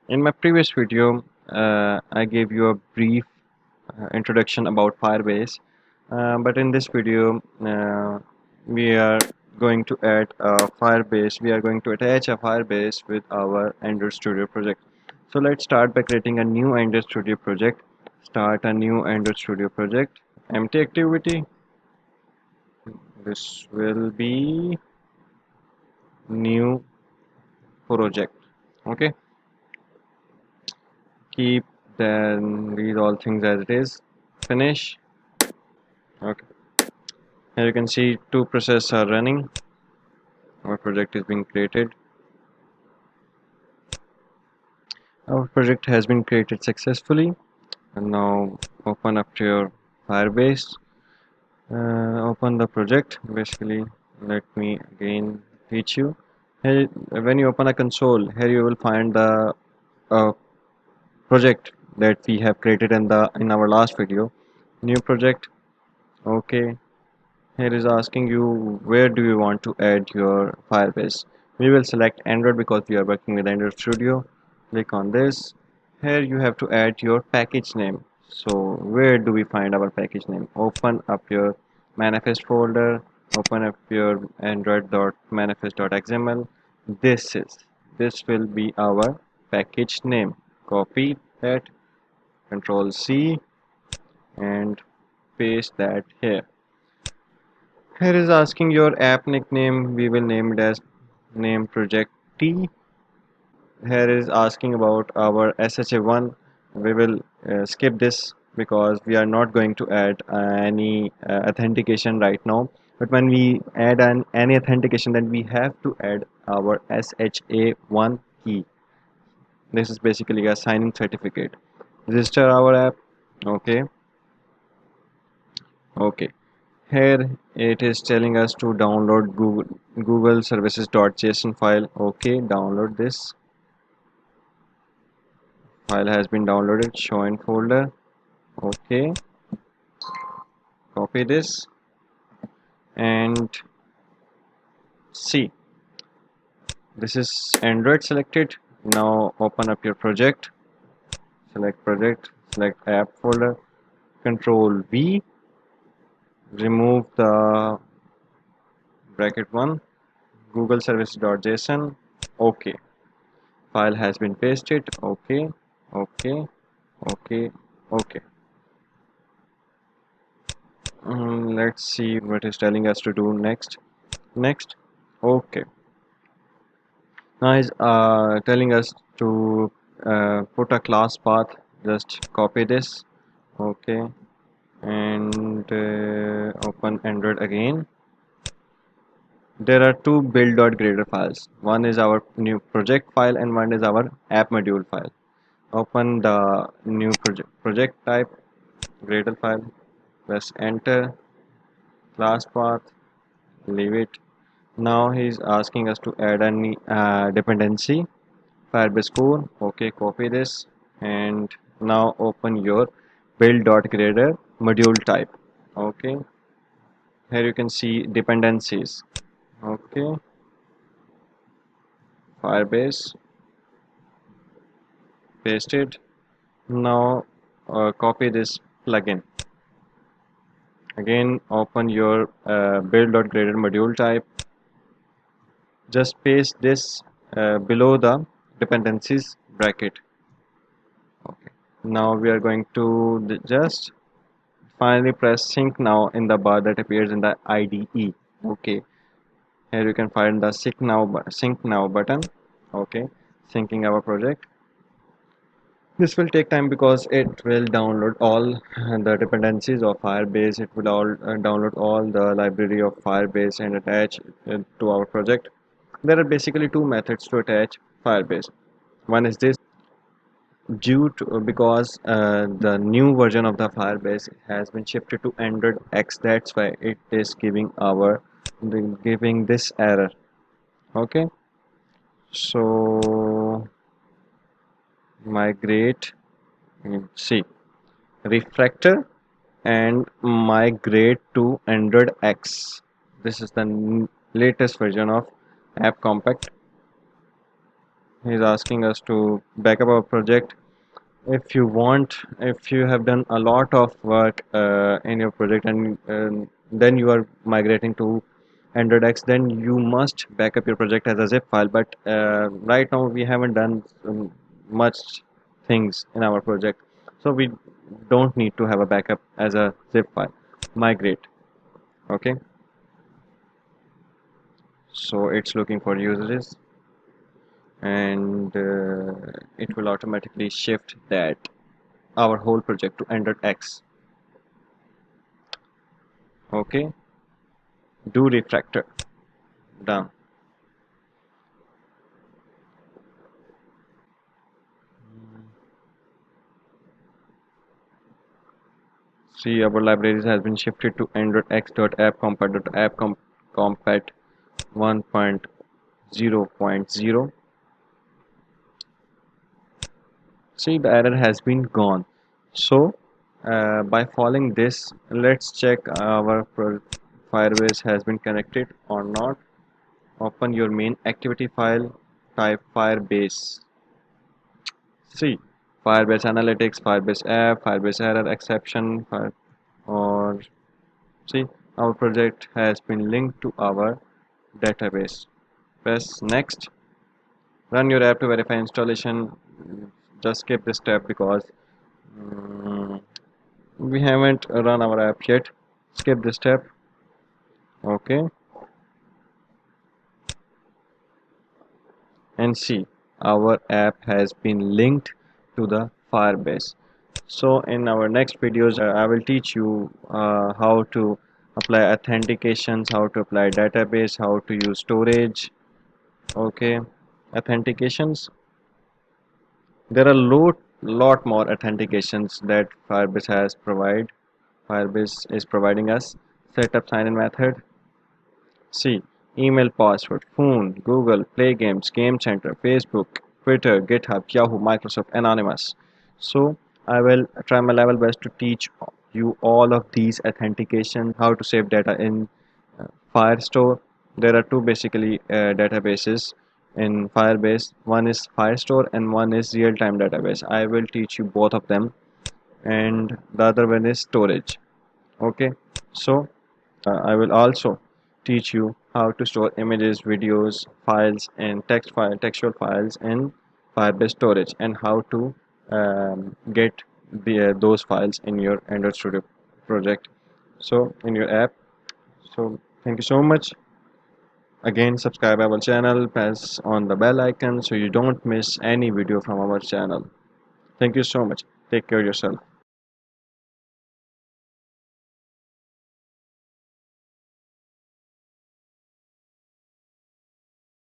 In my previous video, I gave you a brief introduction about Firebase, but in this video, we are going to add a Firebase. We are going to attach a Firebase with our Android Studio project. So let's start by creating a new Android Studio project. Start a new Android Studio project. Empty activity. This will be new project. Okay. Keep then these all things as it is. Finish. Okay. Here you can see two processes are running. Our project is being created. Our project has been created successfully. And now open up to your Firebase. Open the project. Basically, let me again teach you. Here, when you open a console, here you will find the uh, project that we have created in our last video. New project. Okay. Here is asking you where do you want to add your Firebase. We will select Android because we are working with Android Studio. Click on this. Here you have to add your package name. So where do we find our package name? Open up your manifest folder. Open up your android.manifest.xml. This will be our package name. Copy that. Control C and paste that here. Here is asking your app nickname. We will name it as name project T. Here is asking about our SHA1. We will skip this because we are not going to add any authentication right now. But when we add any authentication, then we have to add our SHA1 key. This is basically a signing certificate. Register our app. Okay. Okay. Here it is telling us to download Google services.json file. Okay, download this. File has been downloaded. Show in folder. Okay, copy this and see. This is Android selected. Now open up your project. Select project. Select app folder. Control V. Remove the bracket one. Google services.json. Okay. File has been pasted. Okay. Okay. Okay. Okay. Let's see what is telling us to do next. Okay, now is telling us to put a class path. Just copy this. Okay, and open Android again. There are two build.grader files. One is our new project file and one is our app module file. Open the new project type grader file. Press enter. Class path, leave it. Now he's asking us to add a dependency, Firebase core. Okay, copy this and now open your build.grader module type. Okay, here you can see dependencies. Okay, Firebase, paste it. Now copy this plugin. Again, open your build.grader module type. Just paste this below the dependencies bracket. Okay. Now we are going to just finally press sync now in the bar that appears in the IDE. Okay. Here you can find the sync now button. Okay. Syncing our project. This will take time because it will download all the dependencies of Firebase. It will all download all the library of Firebase and attach it to our project. There are basically two methods to attach Firebase. One is this. Due to because the new version of the Firebase has been shifted to Android X, that's why it is giving this error. Okay, so migrate, see, refactor and migrate to Android X. This is the latest version of App Compact. he's asking us to back up our project. If you want, if you have done a lot of work in your project, and then you are migrating to Android X, then you must back up your project as a zip file. But right now we haven't done much things in our project, so we don't need to have a backup as a zip file. Migrate. Okay, so it's looking for usages, and it will automatically shift that our whole project to Android X. Okay, do refactor. Done. See, our libraries has been shifted to Android X.app.compat 1.0.0. See, the error has been gone. So by following this, let's check our Firebase has been connected or not. Open your main activity file, type Firebase. See, Firebase Analytics, Firebase App, Firebase Error Exception, or see, our project has been linked to our database. Press next. Run your app to verify installation. Just skip this step because mm, we haven't run our app yet. Skip this step. Okay, and see, our app has been linked to the Firebase. So in our next videos, I will teach you how to apply authentications, how to apply database, how to use storage. Okay, authentications. There are lot more authentications that Firebase has provide. Firebase is providing us. Setup sign-in method. See, email, password, phone, Google, Play Games, Game Center, Facebook, Twitter, GitHub, Yahoo, Microsoft, Anonymous. So I will try my level best to teach you all of these authentication, how to save data in Firestore. There are two basically databases in Firebase. One is Firestore and one is real-time database. I will teach you both of them, and the other one is storage. Okay, so I will also teach you how to store images, videos, files, and textual files in Firebase storage, and how to get those files in your Android Studio project. So in your app. So thank you so much. Again, subscribe our channel, press on the bell icon so you don't miss any video from our channel. Thank you so much. Take care of yourself.